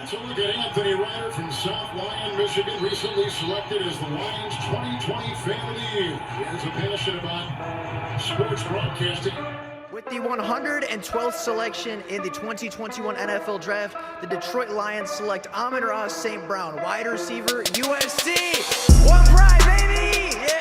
Let's look at Anthony Ryder from South Lyon, Michigan, recently selected as the Lions 2020 Fan of the Year. He has a passion about sports broadcasting. With the 112th selection in the 2021 NFL Draft, the Detroit Lions select Amon-Ra St. Brown, wide receiver, USC. One pride, baby! Yeah!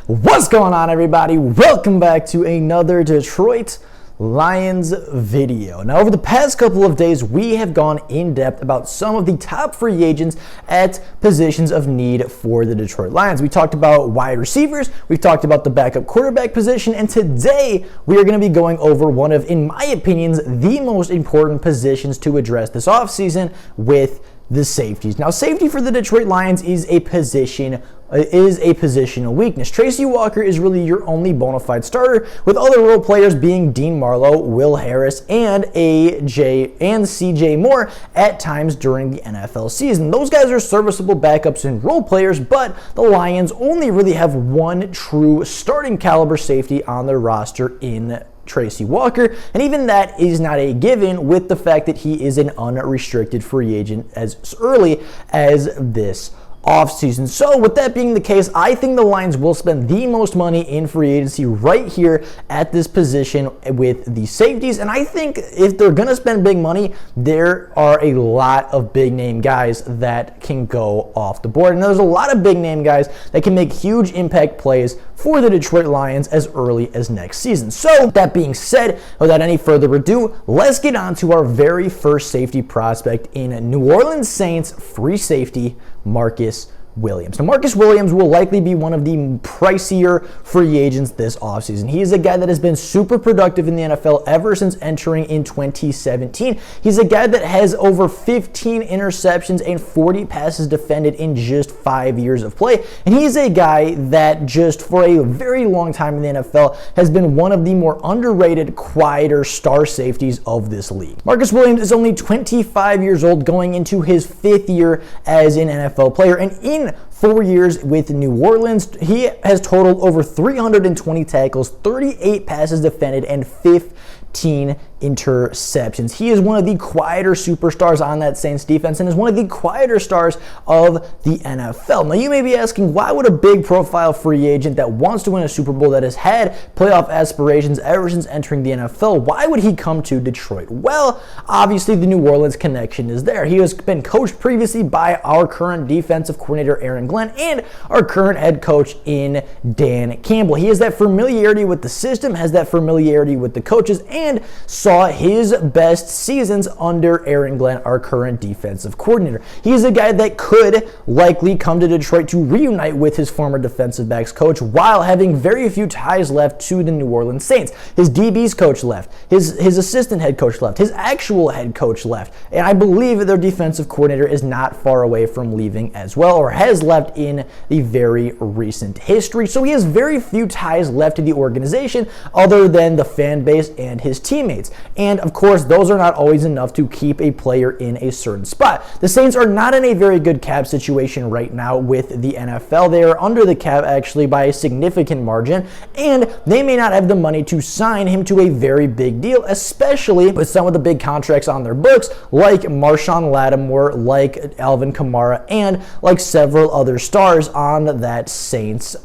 What's going on, everybody? Welcome back to another Detroit Lions video. Now, over the past couple of days, we have gone in depth about some of the top free agents at positions of need for the Detroit Lions. We talked about wide receivers, we've talked about the backup quarterback position, and today we are going to be going over one of, in my opinions, the most important positions to address this offseason with the safeties. Now, safety for the Detroit Lions is a positional weakness. Tracy Walker is really your only bona fide starter, with other role players being Dean Marlowe, Will Harris, and CJ Moore at times during the NFL season. Those guys are serviceable backups and role players, but the Lions only really have one true starting caliber safety on their roster in Tracy Walker, and even that is not a given with the fact that he is an unrestricted free agent as early as this offseason. So with that being the case, I think the Lions will spend the most money in free agency right here at this position with the safeties, and I think if they're going to spend big money, there are a lot of big name guys that can go off the board, and there's a lot of big name guys that can make huge impact plays for the Detroit Lions as early as next season. So that being said, without any further ado, let's get on to our very first safety prospect in New Orleans Saints free safety, Marcus Williams. Now, Marcus Williams will likely be one of the pricier free agents this offseason. He is a guy that has been super productive in the NFL ever since entering in 2017. He's a guy that has over 15 interceptions and 40 passes defended in just 5 years of play. And he's a guy that just for a very long time in the NFL has been one of the more underrated, quieter star safeties of this league. Marcus Williams is only 25 years old, going into his 5th year as an NFL player. And in 4 years with New Orleans, he has totaled over 320 tackles, 38 passes defended, and 15 interceptions. He is one of the quieter superstars on that Saints defense and is one of the quieter stars of the NFL. Now, you may be asking, why would a big profile free agent that wants to win a Super Bowl, that has had playoff aspirations ever since entering the NFL, why would he come to Detroit? Well, obviously the New Orleans connection is there. He has been coached previously by our current defensive coordinator, Aaron Glenn, and our current head coach in Dan Campbell. He has that familiarity with the system, has that familiarity with the coaches, and saw his best seasons under Aaron Glenn, our current defensive coordinator. He's a guy that could likely come to Detroit to reunite with his former defensive backs coach while having very few ties left to the New Orleans Saints. His DB's coach left, his assistant head coach left, his actual head coach left, and I believe their defensive coordinator is not far away from leaving as well, or has left in the very recent history. So he has very few ties left to the organization other than the fan base and his teammates. And of course, those are not always enough to keep a player in a certain spot. The Saints are not in a very good cap situation right now with the NFL. They are under the cap actually by a significant margin, and they may not have the money to sign him to a very big deal, especially with some of the big contracts on their books, like Marshawn Lattimore, like Alvin Kamara, and like several other stars on that Saints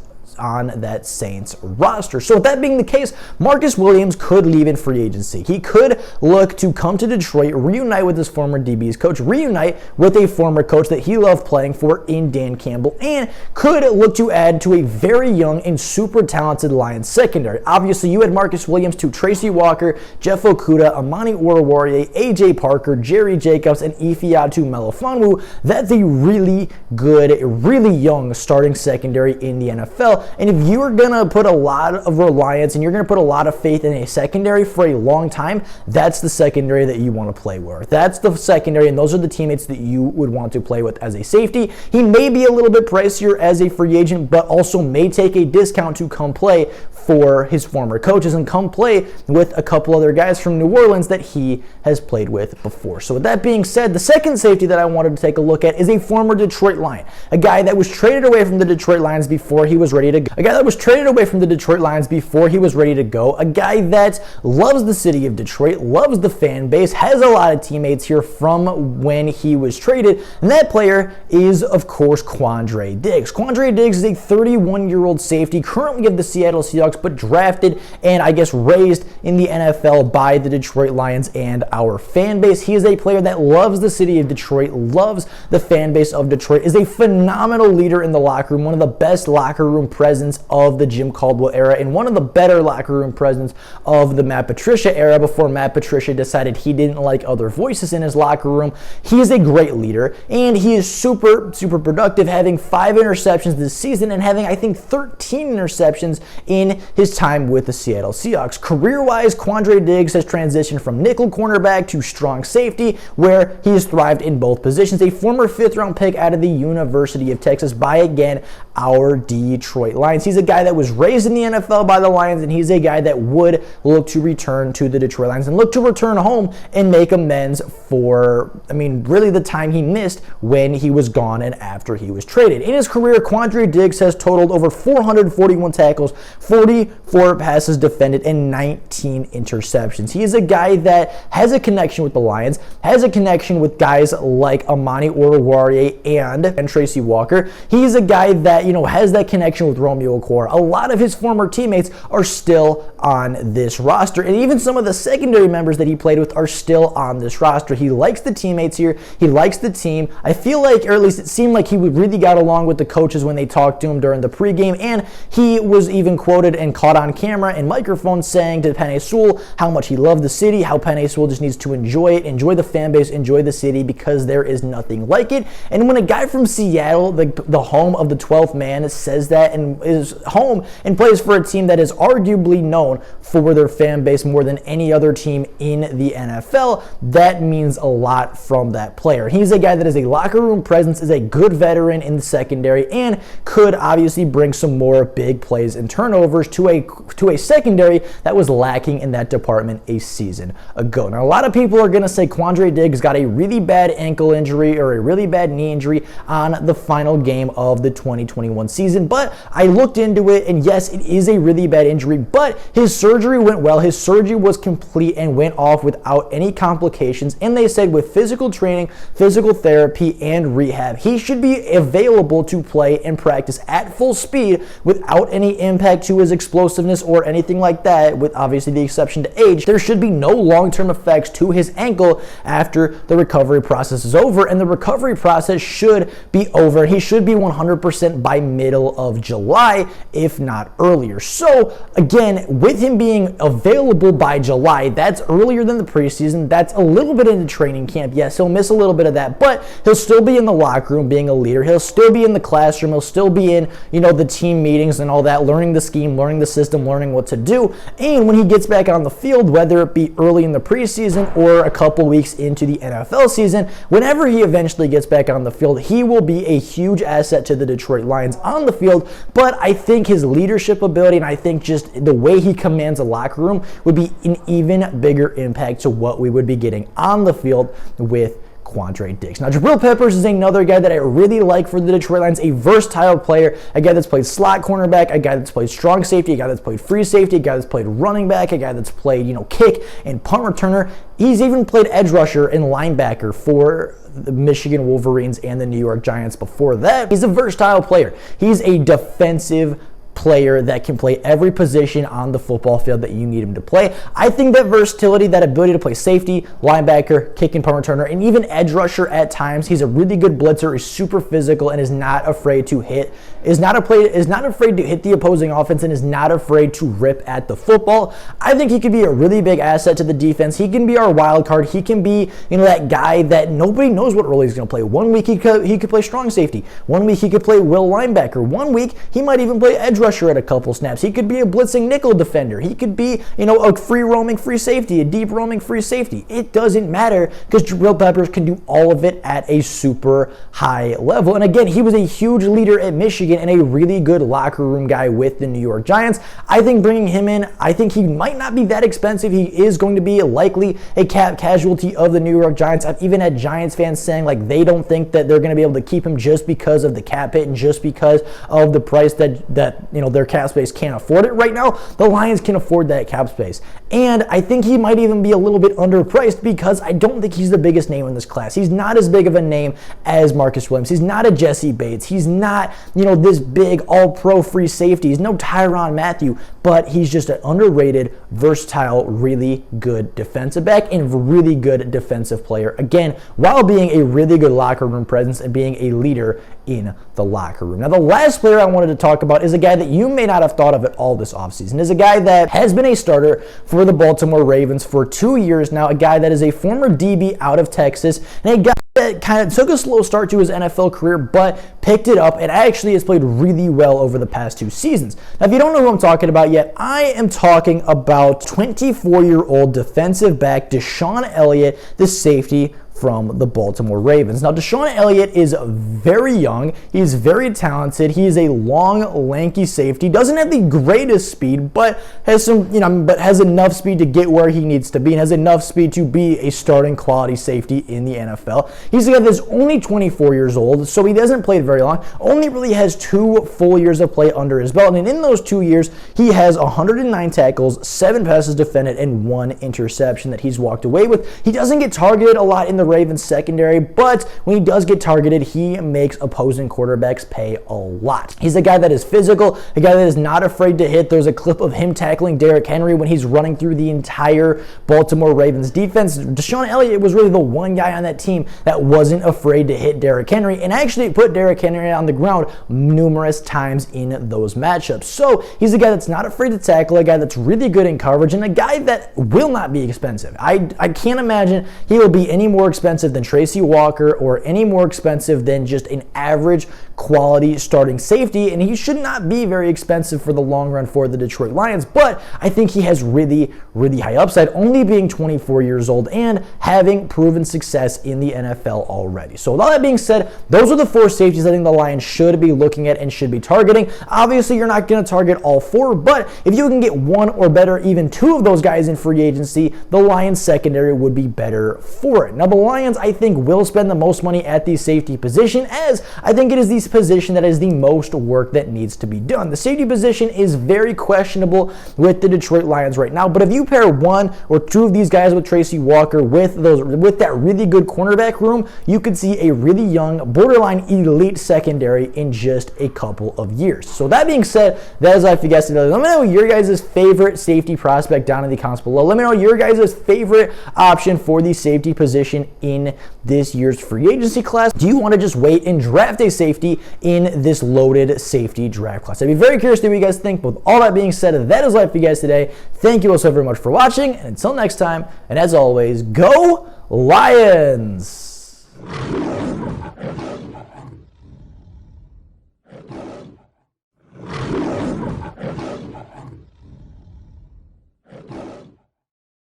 roster. So with that being the case, Marcus Williams could leave in free agency. He could look to come to Detroit, reunite with his former DB's coach, reunite with a former coach that he loved playing for in Dan Campbell, and could look to add to a very young and super talented Lions secondary. Obviously, you had Marcus Williams to Tracy Walker, Jeff Okudah, Amani Oruwariye, AJ Parker, Jerry Jacobs, and Ifeatu Melifonwu. That's a really good, really young starting secondary in the NFL. And if you are going to put a lot of reliance and you're going to put a lot of faith in a secondary for a long time, that's the secondary that you want to play with. That's the secondary, and those are the teammates that you would want to play with as a safety. He may be a little bit pricier as a free agent, but also may take a discount to come play for his former coaches and come play with a couple other guys from New Orleans that he has played with before. So with that being said, the second safety that I wanted to take a look at is a former Detroit Lion, a guy that was traded away from the Detroit Lions before he was ready to go. A guy that loves the city of Detroit, loves the fan base, has a lot of teammates here from when he was traded, and that player is, of course, Quandre Diggs. Quandre Diggs is a 31-year-old safety, currently of the Seattle Seahawks, but drafted and I guess raised in the NFL by the Detroit Lions and our fan base. He is a player that loves the city of Detroit, loves the fan base of Detroit, is a phenomenal leader in the locker room, one of the best locker room presence of the Jim Caldwell era, and one of the better locker room presence of the Matt Patricia era before Matt Patricia decided he didn't like other voices in his locker room. He is a great leader, and he is super productive, having 5 interceptions this season and having, I think, 13 interceptions in his time with the Seattle Seahawks. Career-wise, Quandre Diggs has transitioned from nickel cornerback to strong safety, where he has thrived in both positions. A former 5th-round pick out of the University of Texas by, again, our Detroit Lions. He's a guy that was raised in the NFL by the Lions, and he's a guy that would look to return to the Detroit Lions and look to return home and make amends for, really the time he missed when he was gone and after he was traded. In his career, Quandre Diggs has totaled over 441 tackles, 44 passes defended, and 19 interceptions. He is a guy that has a connection with the Lions, has a connection with guys like Amani Oruwariye and Tracy Walker. He's a guy that, has that connection with Romeo Okwara. A lot of his former teammates are still on this roster, and even some of the secondary members that he played with are still on this roster. He likes the teammates here. He likes the team. I feel like, or at least it seemed like he really got along with the coaches when they talked to him during the pregame, and he was even quoted and caught on camera and microphone saying to Penei Sewell how much he loved the city, how Penei Sewell just needs to enjoy it, enjoy the fan base, enjoy the city, because there is nothing like it. And when a guy from Seattle, the home of the 12th man, says that and is home and plays for a team that is arguably known for their fan base more than any other team in the NFL, that means a lot from that player. He's a guy that is a locker room presence, is a good veteran in the secondary, and could obviously bring some more big plays and turnovers to a secondary that was lacking in that department a season ago. Now, a lot of people are going to say Quandre Diggs got a really bad ankle injury or a really bad knee injury on the final game of the 2021 season, but I looked into it, and yes, it is a really bad injury, but his surgery went well. His surgery was complete and went off without any complications, and they said with physical training, physical therapy, and rehab, he should be available to play and practice at full speed without any impact to his explosiveness or anything like that, with obviously the exception to age. There should be no long-term effects to his ankle after the recovery process is over, and the recovery process should be over. He should be 100% by middle of July, if not earlier. So again, with him being available by July, that's earlier than the preseason. That's a little bit into training camp. Yes, he'll miss a little bit of that, but he'll still be in the locker room being a leader. He'll still be in the classroom. He'll still be in, the team meetings and all that, learning the scheme, learning the system, learning what to do. And when he gets back on the field, whether it be early in the preseason or a couple weeks into the NFL season, whenever he eventually gets back on the field, he will be a huge asset to the Detroit Lions on the field. But I think his leadership ability, and I think just the way he commands a locker room, would be an even bigger impact to what we would be getting on the field with Quandre Diggs. Now, Jabril Peppers is another guy that I really like for the Detroit Lions, a versatile player, a guy that's played slot cornerback, a guy that's played strong safety, a guy that's played free safety, a guy that's played running back, a guy that's played, kick and punt returner. He's even played edge rusher and linebacker for the Michigan Wolverines and the New York Giants before that. He's a versatile player. He's a defensive player that can play every position on the football field that you need him to play. I think that versatility, that ability to play safety, linebacker, kick and punt returner, and even edge rusher at times. He's a really good blitzer, is super physical, and is not afraid to hit, is not afraid to hit the opposing offense, and is not afraid to rip at the football. I think he could be a really big asset to the defense. He can be our wild card. He can be, that guy that nobody knows what role he's going to play. 1 week he could play strong safety. 1 week he could play will linebacker. 1 week he might even play edge rusher rusher at a couple snaps. He could be a blitzing nickel defender. He could be, a free roaming free safety, a deep roaming free safety. It doesn't matter because Jabril Peppers can do all of it at a super high level. And again, he was a huge leader at Michigan and a really good locker room guy with the New York Giants. I think bringing him in, I think he might not be that expensive. He is going to be likely a cap casualty of the New York Giants. I've even had Giants fans saying like they don't think that they're going to be able to keep him just because of the cap hit and just because of the price that their cap space can't afford it right now. The Lions can afford that cap space. And I think he might even be a little bit underpriced because I don't think he's the biggest name in this class. He's not as big of a name as Marcus Williams. He's not a Jesse Bates. He's not, this big all-pro free safety. He's no Tyrann Mathieu, but he's just an underrated, versatile, really good defensive back and really good defensive player. Again, while being a really good locker room presence and being a leader in the locker room. Now, the last player I wanted to talk about is a guy that you may not have thought of at all this offseason. Is a guy that has been a starter for the Baltimore Ravens for 2 years now, a guy that is a former DB out of Texas, and a guy that kind of took a slow start to his NFL career, but picked it up and actually has played really well over the past 2 seasons. Now, if you don't know who I'm talking about yet, I am talking about 24-year-old defensive back DeShawn Elliott, the safety from the Baltimore Ravens. Now, DeShawn Elliott is very young. He's very talented. He is a long, lanky safety. Doesn't have the greatest speed, but has has enough speed to get where he needs to be and has enough speed to be a starting quality safety in the NFL. He's a guy that's only 24 years old, so he doesn't play very long. Only really has 2 full years of play under his belt, and in those 2 years, he has 109 tackles, 7 passes defended, and 1 interception that he's walked away with. He doesn't get targeted a lot in the Ravens secondary, but when he does get targeted, he makes opposing quarterbacks pay a lot. He's a guy that is physical, a guy that is not afraid to hit. There's a clip of him tackling Derrick Henry when he's running through the entire Baltimore Ravens defense. DeShawn Elliott was really the one guy on that team that wasn't afraid to hit Derrick Henry and actually put Derrick Henry on the ground numerous times in those matchups. So he's a guy that's not afraid to tackle, a guy that's really good in coverage, and a guy that will not be expensive. I can't imagine he will be any more expensive than Tracy Walker or any more expensive than just an average quality starting safety, and he should not be very expensive for the long run for the Detroit Lions, but I think he has really, really high upside, only being 24 years old and having proven success in the NFL already. So with all that being said, those are the 4 safeties I think the Lions should be looking at and should be targeting. Obviously, you're not going to target all 4, but if you can get 1 or better, even 2 of those guys in free agency, the Lions secondary would be better for it. Now, the Lions, I think, will spend the most money at the safety position, as I think it is the position that is the most work that needs to be done. The safety position is very questionable with the Detroit Lions right now, but if you pair 1 or 2 of these guys with Tracy Walker with that really good cornerback room, you could see a really young, borderline elite secondary in just a couple of years. So that being said, that is all for you guys today. Let me know your guys' favorite safety prospect down in the comments below. Let me know your guys' favorite option for the safety position in this year's free agency class. Do you want to just wait and draft a safety in this loaded safety draft class? I'd be very curious to know what you guys think. But with all that being said, that is all for you guys today. Thank you all so very much for watching, and until next time, and as always, go Lions!